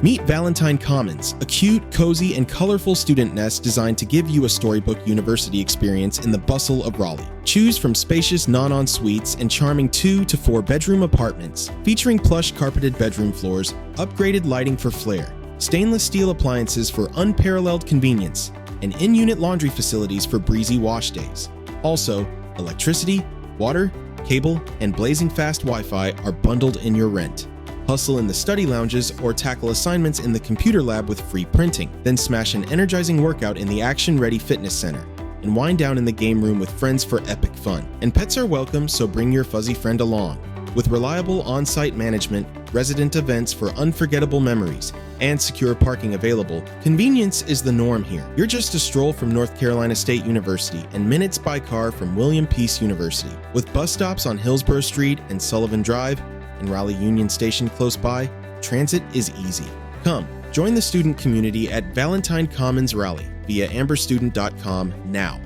Meet Valentine Commons, a cute, cozy, and colorful student nest designed to give you a storybook university experience in the bustle of Raleigh. Choose from spacious non-ensuites and charming 2 to 4 bedroom apartments, featuring plush carpeted bedroom floors, upgraded lighting for flair, stainless steel appliances for unparalleled convenience, and in-unit laundry facilities for breezy wash days. Also, electricity, water, cable, and blazing fast Wi-Fi are bundled in your rent. Hustle in the study lounges or tackle assignments in the computer lab with free printing. Then smash an energizing workout in the action-ready fitness center and wind down in the game room with friends for epic fun. And pets are welcome, so bring your fuzzy friend along. With reliable on-site management, resident events for unforgettable memories, and secure parking available, convenience is the norm here. You're just a stroll from North Carolina State University and minutes by car from William Peace University. With bus stops on Hillsborough Street and Sullivan Drive, and Raleigh Union Station close by, transit is easy. Come, join the student community at Valentine Commons Raleigh via amberstudent.com now.